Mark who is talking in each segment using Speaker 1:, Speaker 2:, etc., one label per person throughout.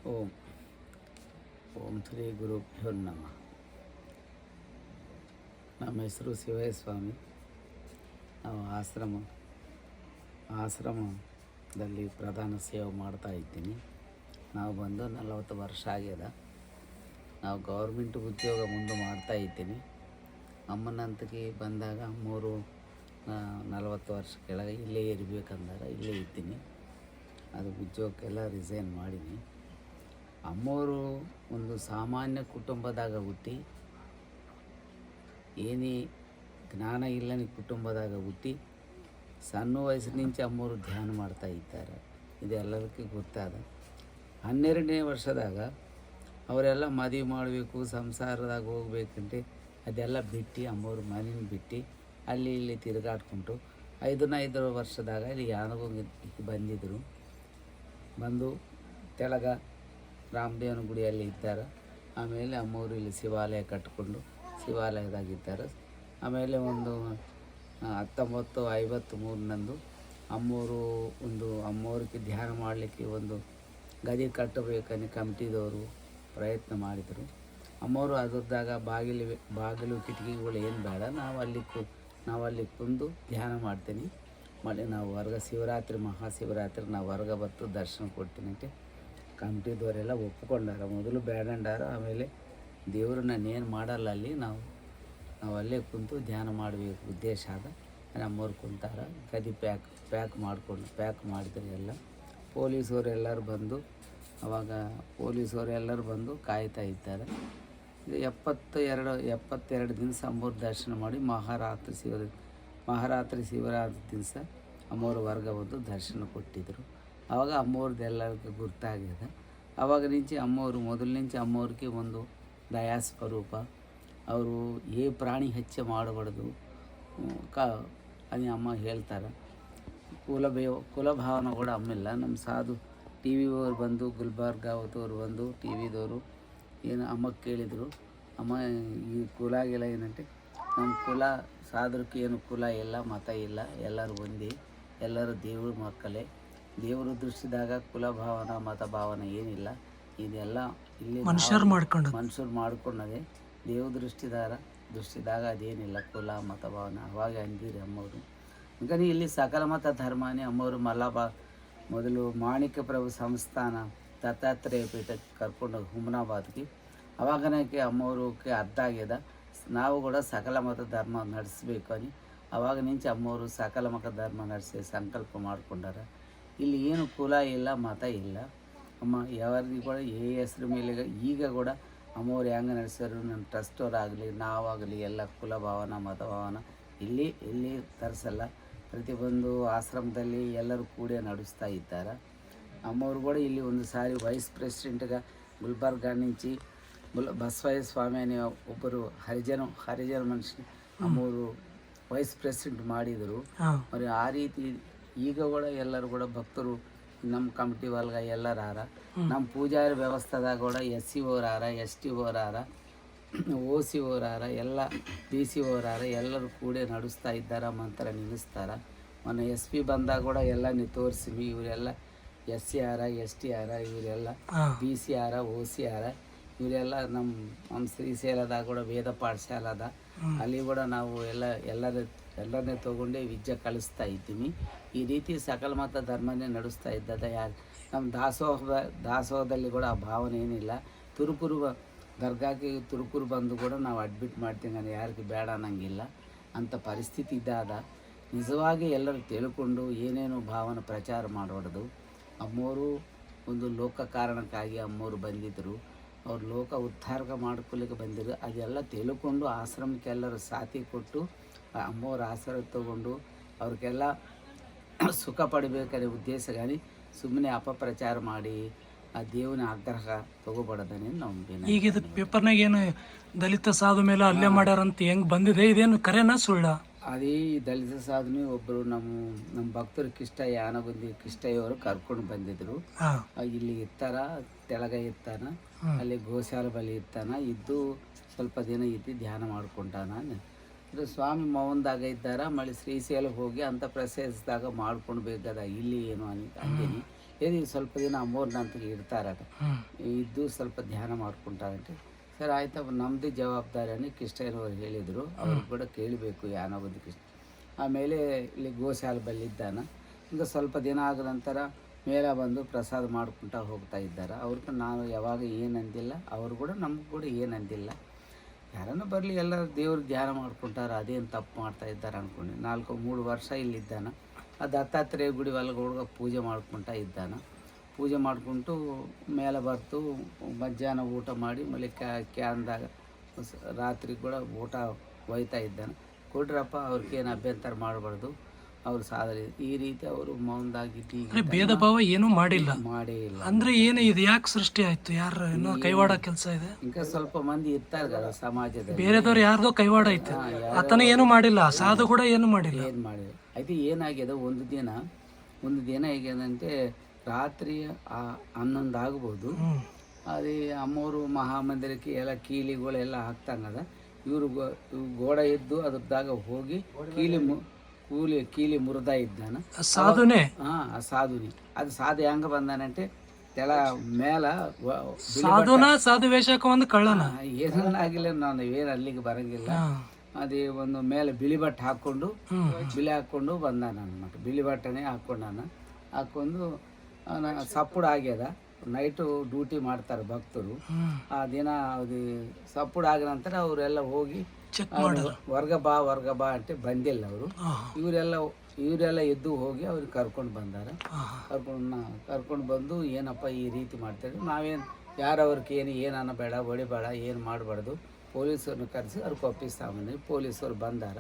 Speaker 1: ಓಂ ಓಂ ಶ್ರೀ ಗುರುಭ್ಯೋ ನಮಃ. ನಮ್ಮ ಹೆಸರು ಶಿವಯ್ಯ ಸ್ವಾಮಿ. ನಾವು ಆಶ್ರಮದಲ್ಲಿ ಪ್ರಧಾನ ಸೇವೆ ಮಾಡ್ತಾ ಇದ್ದೀನಿ. ನಾವು ಬಂದು 40 ವರ್ಷ ಆಗ್ಯದ. ನಾವು ಗೌರ್ಮೆಂಟ್ ಉದ್ಯೋಗ ಮುಂದೆ ಮಾಡ್ತಾ ಇದ್ದೀನಿ. ಅಮ್ಮನಂತಕ್ಕೆ ಬಂದಾಗ ಅಮ್ಮೋರು 40 ವರ್ಷ ಕೆಳಗೆ ಇಲ್ಲೇ ಇರಬೇಕಂದಾಗ ಇಲ್ಲೇ ಇದ್ದೀನಿ. ಅದು ಉದ್ಯೋಗಕ್ಕೆಲ್ಲ ರಿಸೈನ್ ಮಾಡೀನಿ. ಅಮ್ಮೋರು ಒಂದು ಸಾಮಾನ್ಯ ಕುಟುಂಬದಾಗ ಹುಟ್ಟಿ, ಏನೇ ಜ್ಞಾನ ಇಲ್ಲನಿ ಕುಟುಂಬದಾಗ ಹುಟ್ಟಿ ಸಣ್ಣ ವಯಸ್ಸಿನಿಂಚ ಅಮ್ಮೋರು ಧ್ಯಾನ ಮಾಡ್ತಾ ಇದ್ದಾರೆ. ಇದು ಎಲ್ಲದಕ್ಕೂ ಗೊತ್ತಾದ. 12ನೇ ವರ್ಷದಾಗ ಅವರೆಲ್ಲ ಮದುವೆ ಮಾಡಬೇಕು, ಸಂಸಾರದಾಗ ಹೋಗ್ಬೇಕಂತೆ ಅದೆಲ್ಲ ಬಿಟ್ಟು ಅಮ್ಮೋರು ಮನೇನ ಬಿಟ್ಟು ಅಲ್ಲಿ ಇಲ್ಲಿ ತಿರುಗಾಡ್ಕೊಂಡು 5 ವರ್ಷದಾಗ ಇಲ್ಲಿ ಯಾನಗೋಗಿ ಬಂದಿದ್ದರು. ಬಂದು ತೆಳಗ ರಾಮದೇವನ ಗುಡಿಯಲ್ಲಿ ಇದ್ದಾರೆ. ಆಮೇಲೆ ಅಮ್ಮೋರು ಇಲ್ಲಿ ಶಿವಾಲಯ ಕಟ್ಟಿಕೊಂಡು ಶಿವಾಲಯದಾಗಿದ್ದಾರೆ. ಆಮೇಲೆ ಒಂದು 1953 ಅಮ್ಮೋರಿಗೆ ಧ್ಯಾನ ಮಾಡಲಿಕ್ಕೆ ಒಂದು ಗದಿ ಕಟ್ಟಬೇಕಂದು ಕಮಿಟಿದವರು ಪ್ರಯತ್ನ ಮಾಡಿದರು. ಅಮ್ಮೋರು ಅದ್ರದಾಗ ಬಾಗಿಲು ಕಿಟಕಿಗಳು ಏನು ಬೇಡ, ನಾವು ಅಲ್ಲಿ ಕುಂದು ಧ್ಯಾನ ಮಾಡ್ತೀನಿ ಮಾಡಿ ನಾವು ಹೊರಗೆ ಮಹಾಶಿವರಾತ್ರಿ ನಾವು ಹೊರಗೆ ಬರ್ತು ದರ್ಶನ ಕೊಡ್ತೀನಿ ಅಂತ ಕಮಿಟಿದವರೆಲ್ಲ ಒಪ್ಪಿಕೊಂಡಾರ. ಮೊದಲು ಬೇಡಂಡಾರ. ಆಮೇಲೆ ದೇವರು ನಾನೇನು ಮಾಡಲ್ಲ, ಅಲ್ಲಿ ನಾವು ಅಲ್ಲೇ ಕುಂತು ಧ್ಯಾನ ಮಾಡಬೇಕು ಉದ್ದೇಶ ಆದ. ನಮ್ಮವ್ರು ಕುಂತಾರ. ಗದಿ ಪ್ಯಾಕ್ ಮಾಡಿದ್ರು ಎಲ್ಲ. ಪೊಲೀಸವರೆಲ್ಲರೂ ಬಂದು ಕಾಯ್ತಾ ಇದ್ದಾರೆ. 72 ದಿವಸ ಅಮ್ಮವ್ರು ದರ್ಶನ ಮಾಡಿ ಮಹಾರಾತ್ರಿ ಶಿವರಾತ್ರಿ ದಿವಸ ಅಮ್ಮವ್ರು ಹೊರಗೆ ಬಂದು ದರ್ಶನ ಕೊಟ್ಟಿದ್ದರು. ಆವಾಗ ಅಮ್ಮವ್ರದ್ದು ಎಲ್ಲರಿಗೂ ಗುರ್ತಾಗ್ಯದ. ಆವಾಗ ನಿಂಚೆ ಅಮ್ಮವ್ರಿಗೆ ಒಂದು ದಯಾ ಸ್ವರೂಪ. ಅವರು ಪ್ರಾಣಿ ಹತ್ಯೆ ಮಾಡಬಾರ್ದು ಅದು ಅಮ್ಮ ಹೇಳ್ತಾರೆ. ಕುಲಭಾವನ ಕೂಡ ಅಮ್ಮಿಲ್ಲ. ನಮ್ಮ ಸಾಧು ಟಿ ವಿಯವರು ಬಂದು ಗುಲ್ಬರ್ಗ ಅವತ್ತವ್ರು ಬಂದು ಟಿ ವಿದವರು ಏನು ಅಮ್ಮಗೆ ಕೇಳಿದರು, ಅಮ್ಮ ಈ ಕುಲ ಗಿಲ ಏನಂటే ನಮ್ಮ ಕುಲ ಸಾಧುಕ್ಕೆ ಏನು ಕುಲ ಇಲ್ಲ, ಮತ ಇಲ್ಲ, ಎಲ್ಲರೂ ಒಂದೇ, ಎಲ್ಲರೂ ದೇವ್ರ ಮಕ್ಕಳೇ. ದೇವ್ರ ದೃಷ್ಟಿದಾಗ ಕುಲಭಾವನ ಮತ ಭಾವನೆ ಏನಿಲ್ಲ. ಇದೆಲ್ಲ ಇಲ್ಲಿ ಮನುಷ್ಯರು ಮಾಡ್ಕೊಂಡದೆ. ದೇವ್ರ ದೃಷ್ಟಿದಾಗ ಅದೇನಿಲ್ಲ ಕುಲ ಮತ ಭಾವನೆ. ಅವಾಗ ಅಂದಿರಿ ಅಮ್ಮವರು. ಯಾಕಂದ್ರೆ ಇಲ್ಲಿ ಸಕಲ ಮತ ಧರ್ಮನೇ. ಅಮ್ಮವರು ಮೊದಲು ಮಾಣಿಕ್ಯ ಪ್ರಭು ಸಂಸ್ಥಾನ ದತ್ತಾತ್ರೇಯ ಪೀಠಕ್ಕೆ ಕರ್ಕೊಂಡು ಹುಮನಾಬಾದ್ಗೆ. ಅವಾಗನಕ್ಕೆ ಅಮ್ಮವ್ರಿಗೆ ಅರ್ಥ ಆಗ್ಯದ, ನಾವು ಕೂಡ ಸಕಲ ಮತ ಧರ್ಮ ನಡೆಸಬೇಕು అని. ಅವಾಗ ನಿಂಚೆ ಅಮ್ಮವರು ಸಕಲ ಮತ ಧರ್ಮ ನಡೆಸಿ ಸಂಕಲ್ಪ ಮಾಡ್ಕೊಂಡಾರ. ಇಲ್ಲಿ ಏನು ಕುಲ ಇಲ್ಲ, ಮತ ಇಲ್ಲ. ಅಮ್ಮ ಯಾವ್ರಿಗೆ ಕೂಡ ಹೆಸರು ಮೇಲೆ ಈಗ ಕೂಡ ಅಮ್ಮವ್ರು ಹೆಂಗೆ ನಡೆಸೋರು, ನನ್ನ ಟ್ರಸ್ಟವರಾಗಲಿ ನಾವಾಗಲಿ ಎಲ್ಲ ಕುಲ ಭಾವನ ಮತ ಭಾವನ ಇಲ್ಲಿ ತರಿಸಲ್ಲ. ಪ್ರತಿಯೊಂದು ಆಶ್ರಮದಲ್ಲಿ ಎಲ್ಲರೂ ಕೂಡ ನಡೆಸ್ತಾ ಇದ್ದಾರೆ. ಅಮ್ಮವ್ರು ಕೂಡ ಇಲ್ಲಿ ಒಂದು ಸಾರಿ ವೈಸ್ ಪ್ರೆಸಿಡೆಂಟ್ಗೆ ಗುಲ್ಬರ್ಗ నుంచి ಬಸವಯ್ಯ ಸ್ವಾಮಿ ಅನ್ನೋ ಒಬ್ಬರು ಹರಿಜನ ಮನುಷ್ಯ ಅಮ್ಮವರು ವೈಸ್ ಪ್ರೆಸಿಡೆಂಟ್ ಮಾಡಿದರು. ಅವ್ರು ಆ ರೀತಿ ಈಗ ಕೂಡ ಎಲ್ಲರೂ ಕೂಡ ಭಕ್ತರು ನಮ್ಮ ಕಮಿಟಿ ಒಳಗ ಎಲ್ಲರಾರ. ನಮ್ಮ ಪೂಜಾರಿ ವ್ಯವಸ್ಥೆದಾಗ ಕೂಡ SC ಓರಾರ, ST ಓರಾರ, OC ಓರಾರ, ಎಲ್ಲ BC ಓರಾರ, ಎಲ್ಲರೂ ಕೂಡ ನಡೆಸ್ತಾ ಇದ್ದಾರೆ. ಮಂತ್ರ ನಿಲ್ಲಿಸ್ತಾರೆ. ಮೊನ್ನೆ SP ಬಂದಾಗ ಕೂಡ ಎಲ್ಲ ನೀವು ತೋರಿಸಿವಿ. ಇವರೆಲ್ಲ SC ಆರ, ST ಆರ, ಇವರೆಲ್ಲ BC ಆರ, OC ಆರ. ಇವರೆಲ್ಲ ನಮ್ಮ ಶ್ರೀಶೈಲದಾಗ ಕೂಡ ವೇದ ಪಾಠಶಾಲೆ ಅದ. ಅಲ್ಲಿ ಕೂಡ ನಾವು ಎಲ್ಲರನ್ನೇ ತೊಗೊಂಡೇ ವಿದ್ಯೆ ಕಲಿಸ್ತಾ ಇದ್ದೀನಿ. ಈ ರೀತಿ ಸಕಲ ಮತ ಧರ್ಮನೇ ನಡೆಸ್ತಾ ಇದ್ದದ. ನಮ್ಮ ದಾಸೋಹದಲ್ಲಿ ಕೂಡ ಆ ಭಾವನೆ ಏನಿಲ್ಲ. ದರ್ಗಾಕ್ಕೆ ತುರುಕೂರು ಬಂದು ಕೂಡ ನಾವು ಅಡ್ಮಿಟ್ ಮಾಡ್ತೀವಿ, ನಾನು ಯಾರಿಗೆ ಬೇಡ ಅನ್ನಂಗಿಲ್ಲ ಅಂಥ ಪರಿಸ್ಥಿತಿ ಇದ್ದಾದ. ನಿಜವಾಗಿ ಎಲ್ಲರೂ ತಿಳ್ಕೊಂಡು ಏನೇನು ಭಾವನೆ ಪ್ರಚಾರ ಮಾಡಬಾರ್ದು. ಅಮ್ಮೋರು ಒಂದು ಲೋಕ ಕಾರಣಕ್ಕಾಗಿ ಅಮ್ಮೋರು ಬಂದಿದ್ದರು. ಅವ್ರು ಲೋಕ ಉದ್ಧಾರ ಮಾಡ್ಕೊಳ್ಳಿಕ್ಕೆ ಬಂದಿದ್ರು. ಅದೆಲ್ಲ ತಿಳ್ಕೊಂಡು ಆಶ್ರಮಕ್ಕೆ ಎಲ್ಲರೂ ಸಾಥಿ ಕೊಟ್ಟು ಅಮ್ಮವ್ರ ಆಶ್ರಯ ತಗೊಂಡು ಅವ್ರಿಗೆಲ್ಲ ಸುಖ ಪಡಿಬೇಕಾದ್ರೆ ಉದ್ದೇಶ. కానీ ಸುಮ್ಮನೆ ಅಪಪ್ರಚಾರ ಮಾಡಿ ಆ ದೇವನ ಆಗ್ರಹ ತಗೋಬಾರ್ದನೆ ನಾವು.
Speaker 2: ಈಗ ಇದು ಪೇಪರ್ನಾಗ ಏನು ದಲಿತ ಸಾಧು ಮೇಲೆ ಹಲ್ಲೆ ಮಾಡ್ಯಾರಂತ ಹೆಂಗೆ ಬಂದಿದೆ, ಇದೇನು ಕರೆನಾ ಸುಳ್ಳ?
Speaker 1: ಅದೇ ದಲಿತ ಸಾಧನೆ ಒಬ್ಬರು ನಮ್ಮ ಭಕ್ತರು ಕಿಷ್ಟಯ್ಯವರು ಕರ್ಕೊಂಡು ಬಂದಿದ್ರು. ಇಲ್ಲಿ ಇರ್ತಾರ, ತೆಳಗ ಇರ್ತಾನ, ಅಲ್ಲಿ ಗೋಶಾಲ ಬಳಿ ಇರ್ತಾನ. ಇದ್ದು ಸ್ವಲ್ಪ ದಿನ ಇದ್ದು ಧ್ಯಾನ ಮಾಡ್ಕೊಂಡಾನ. ಇದು ಸ್ವಾಮಿ ಮೌನದಾಗ ಇದ್ದಾರ. ಮಳೆ ಶ್ರೀಶೈಲ ಹೋಗಿ ಅಂಥ ಪ್ರಸೇಸದಾಗ ಮಾಡ್ಕೊಂಡು ಬೇಕದ. ಇಲ್ಲಿ ಏನು ಅಂತೀನಿ ಏನಿ ಸ್ವಲ್ಪ ದಿನ ಅಮ್ಮವ್ರನ್ನಂತ ಇಡ್ತಾರట, ಇದ್ದು ಸ್ವಲ್ಪ ಧ್ಯಾನ ಮಾಡ್ಕೊಂತಾರಂತೆ. ಸರ್ ಆಯ್ತಪ್ಪ, ನಮ್ಮದು ಜವಾಬ್ದಾರಿ అని ಕೃಷ್ಣಯ್ಯನವ್ರು ಹೇಳಿದರು. ಅವ್ರು ಕೂಡ ಕೇಳಬೇಕು ಯಾನಾಗೋದು ಕೃಷ್ಣ. ಆಮೇಲೆ ಇಲ್ಲಿ ಗೋಶಾಲೆ ಬಲ್ಲಿದ್ದಾನ. ಈಗ ಸ್ವಲ್ಪ ದಿನ ಆದ ನಂತರ ಮೇಲೆ ಬಂದು ಪ್ರಸಾದ ಮಾಡ್ಕೊತಾ ಹೋಗ್ತಾ ಇದ್ದಾರೆ. ಅವ್ರಿಗೆ ನಾನು ಯಾವಾಗ ಏನಂದಿಲ್ಲ, ಅವರು ಕೂಡ ನಮಗೂ ಕೂಡ ಏನಂದಿಲ್ಲ. ಯಾರನ್ನ ಬರಲಿ ಎಲ್ಲ ದೇವ್ರ ಧ್ಯಾನ ಮಾಡ್ಕೊತಾರೆ, ಅದೇನು ತಪ್ಪು ಮಾಡ್ತಾ ಇದ್ದಾರೆ ಅಂದ್ಕೊಂಡು 3 ವರ್ಷ ಇಲ್ಲಿದ್ದಾನ. ಆ ದತ್ತಾತ್ರೇಯ ಗುಡಿ ಒಳಗೆ ಪೂಜೆ ಮಾಡ್ಕೊತಾ ಇದ್ದಾನ. ಪೂಜೆ ಮಾಡ್ಕೊಂಡು ಮೇಲೆ ಬರ್ತು ಮಧ್ಯಾಹ್ನ ಊಟ ಮಾಡಿ ಮಳೆ ಕ್ಯಾನ್ದಾಗ ರಾತ್ರಿ ಕೂಡ ಊಟ ಒಯ್ತಾ ಇದ್ದಾನೆ. ಕೊಡ್ರಪ್ಪ, ಅವ್ರಿಗೇನು ಅಭ್ಯಂತರ ಮಾಡಬಾರ್ದು, ಅವ್ರು ಸಾಧನೆ ಈ ರೀತಿ ಅವರು ಮೌನದಾಗಿದ್ದು
Speaker 2: ಭೇದ ಭಾವ ಏನೂ ಮಾಡಿಲ್ಲ.
Speaker 1: ಮಾಡೇ ಇಲ್ಲ.
Speaker 2: ಅಂದ್ರೆ ಏನು ಇದು ಯಾಕೆ ಸೃಷ್ಟಿ ಆಯ್ತು? ಯಾರು ಏನೋ ಕೈವಾಡ ಕೆಲಸ ಇದೆ.
Speaker 1: ఇంకా ಸ್ವಲ್ಪ ಮಂದಿ ಇರ್ತಾರೆ కదా ಸಮಾಜದಲ್ಲಿ,
Speaker 2: ಬೇರೆದವ್ರು ಯಾರ್ದೋ ಕೈವಾಡ ಐತೆ, ಆತನ ಏನು ಮಾಡಿಲ್ಲ, ಸಾಧು ಕೂಡ ಏನು ಮಾಡಿಲ್ಲ.
Speaker 1: ಏನು ಮಾಡಿಲ್ಲ. అయితే ಏನಾಗಿದೆ, ಒಂದು ದಿನ ಹೇಗಂటే ರಾತ್ರಿ 11 ಆಗ್ಬೋದು. ಅದೇ ಅಮ್ಮವರು ಮಹಾಮಂದಿರಕ್ಕೆ ಎಲ್ಲ ಕೀಲಿಗಳೆಲ್ಲ ಹಾಕ್ತಂಗದ. ಇವರು ಗೋಡೆ ಇದ್ದು ಅದ್ರದಾಗ ಹೋಗಿ ಕೀಲಿ ಮುರಿದ ಇದ್ದಾನ
Speaker 2: ಸಾಧುನೇ.
Speaker 1: ಆ ಸಾಧುನಿ. ಅದು ಸಾಧು ಹೆಂಗ ಬಂದಾನಂటే ತೆಳ ಮೇಲ
Speaker 2: ಸಾಧು ವೇಷಕ್ಕೆ ಒಂದು ಕಳ್ಳನ
Speaker 1: ಏನಾಗಿಲ್ಲ, ನಾನು ಏನು ಅಲ್ಲಿಗೆ ಬರಂಗಿಲ್ಲ. ಅದೇ ಒಂದು ಮೇಲೆ ಬಿಳಿ ಬಟ್ಟೆ ಹಾಕ್ಕೊಂಡು ಬಂದಾನ ಅನ್మాట. ಬಿಳಿ ಬಟ್ಟೆನೇ ಹಾಕ್ಕೊಂಡು ಸಪ್ಪುಡು ಆಗ್ಯದ. ನೈಟು ಡ್ಯೂಟಿ ಮಾಡ್ತಾರೆ ಭಕ್ತರು. ಆ ದಿನ ಅದು ಸಪ್ಪುಡು ಆಗ ನಂತರ ಅವರೆಲ್ಲ ಹೋಗಿ ವರ್ಗ ಬಾ ಅಂತ ಬಂದಿಲ್ಲ ಅವರು. ಇವರೆಲ್ಲ ಎದ್ದು ಹೋಗಿ ಅವ್ರಿಗೆ ಕರ್ಕೊಂಡು ಬಂದಾರ. ಕರ್ಕೊಂಡು ಬಂದು ಏನಪ್ಪ ಈ ರೀತಿ ಮಾಡ್ತಾರೆ, ನಾವೇನು ಯಾರವ್ರಿಗೆ ಏನು ಅನ್ನಬೇಡ, ಹೊಡಿಬೇಡ, ಏನು ಮಾಡಬಾರ್ದು, ಪೊಲೀಸರನ್ನು ಕರೆಸಿ ಅವ್ರಿಗೆ ಒಪ್ಪಿಸ್ತಾಮಂದ್ರೆ ಪೊಲೀಸರು ಬಂದಾರ,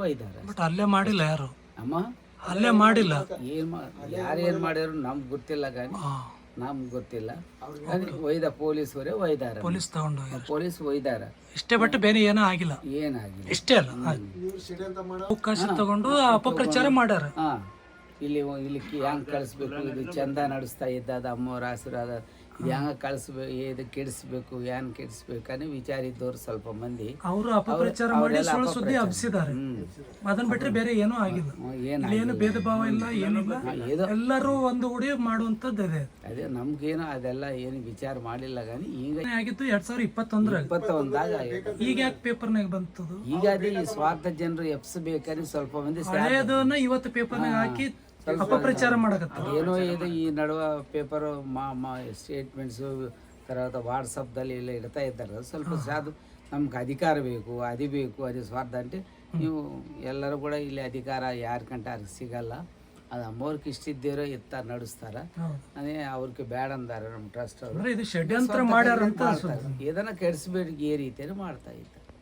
Speaker 1: ಒಯ್ದಾರ.
Speaker 2: ಬಟ್ ಅಲ್ಲೇ ಮಾಡಿಲ್ಲ ಯಾರು,
Speaker 1: ಅಮ್ಮ
Speaker 2: ಅಲ್ಲೇ ಮಾಡಿಲ್ಲ.
Speaker 1: ಯಾರೇನು ಮಾಡ್ಯಾರು ನಮ್ಗೆ ಗೊತ್ತಿಲ್ಲ, ನಮ್ಗೆ ಗೊತ್ತಿಲ್ಲ. ಒಯ್ದ ಪೊಲೀಸರೇ ಒಯ್ದಾರ, ಪೊಲೀಸ್ ಒಯ್ದಾರ.
Speaker 2: ಇಷ್ಟೇ ಬಟ್ ಬೇರೆ ಏನೂ ಆಗಿಲ್ಲ,
Speaker 1: ಏನಾಗಿಲ್ಲ.
Speaker 2: ಇಷ್ಟೇ ಅಲ್ಲ, ಅವಕಾಶ ತಗೊಂಡು ಅಪಪ್ರಚಾರ ಮಾಡ್ಯಾರ.
Speaker 1: ಇಲ್ಲಿ ಹೆಂಗ್ ಕಳಿಸ್ಬೇಕು, ಇದು ಚಂದ ನಡೆಸ್ತಾ ಇದ್ದದ ಅಮ್ಮವ್ರ ಆಶೀರ್ವಾದ, ಇದು ಹೆಂಗ ಕಳಿಸ್ಬೇಕು, ಇದು ಕೆಡಿಸ್ಬೇಕು, ಏನ್ ಕೆಡಿಸ್ಬೇಕು ಅನ್ನೋ ವಿಚಾರ ಇದ್ದವ್ರು ಸ್ವಲ್ಪ ಮಂದಿ.
Speaker 2: ಅವರು ಅಪಪ್ರಚಾರ ಮಾಡಿ ಸುಳ್ಳು ಸುದ್ದಿ ಹಬ್ಸಿದ್ದಾರೆ. ಅದನ್ನ ಬಿಟ್ರೆ ಬೇರೆ ಏನೂ ಆಗಿಲ್ಲ. ಏನು ಭೇದ ಭಾವ ಇಲ್ಲ, ಏನಿಲ್ಲ. ಎಲ್ಲರೂ ಒಂದು ಉಡಿ ಮಾಡುವಂತದ್ದು ಇದೆ.
Speaker 1: ಅದೇ ನಮ್ಗೇನು ಅದೆಲ್ಲ ಏನು ವಿಚಾರ ಮಾಡಿಲ್ಲ. ಗಾನಿ ಈಗ
Speaker 2: ಆಗಿತ್ತು 2021 ಈಗ ಯಾಕೆ ಪೇಪರ್ನಾಗ ಬಂತದು?
Speaker 1: ಈಗ ಅದೇ ಈ ಸ್ವಾರ್ಥ ಜನರು ಎಪ್ಸಬೇಕಂದ್ರೆ ಸ್ವಲ್ಪ ಮಂದಿ
Speaker 2: ಹಳೆಯದನ್ನ ಇವತ್ತು ಪೇಪರ್ನಾಗ ಹಾಕಿ ಅಪಪ್ರಚಾರ ಮಾಡಕತ್ತ.
Speaker 1: ಏನೋ ಇದು ಈ ನಡುವ ಪೇಪರ್ ಸ್ಟೇಟ್ಮೆಂಟ್ಸು తర్వాత ವಾಟ್ಸಪ್ದಲ್ಲಿ ಎಲ್ಲ ಇಡ್ತಾ ಇದ್ದಾರೆ. ಸ್ವಲ್ಪ ಸಾಧು ನಮ್ಗೆ ಅಧಿಕಾರ ಬೇಕು, ಅದು ಸ್ವಾರ್ಥ అంటే ನೀವು ಎಲ್ಲರೂ ಕೂಡ ಇಲ್ಲಿ ಅಧಿಕಾರ ಯಾರ ಕಂಟ ಅವ್ರಿಗೆ ಸಿಗಲ್ಲ. ಅದು ಅಮ್ಮವ್ರಿಗೆ ಇಷ್ಟಿದ್ದೇರೋ ನಡೆಸ್ತಾರ. ಅದೇ ಅವ್ರಿಗೆ ಬೇಡ ಅಂದಾರ ನಮ್ಮ ಟ್ರಸ್ಟ್ ಅವರು.
Speaker 2: ಇದು ಷಡ್ಯಂತ್ರ ಮಾಡ್ಯಾರ ಅಂತ
Speaker 1: ಏದನ್ನ ಕೆಡಿಸ್ಬೇಡಿ ಈ ರೀತಿಯಲ್ಲಿ ಮಾಡ್ತಾ ಇದ್ದಾರೆ.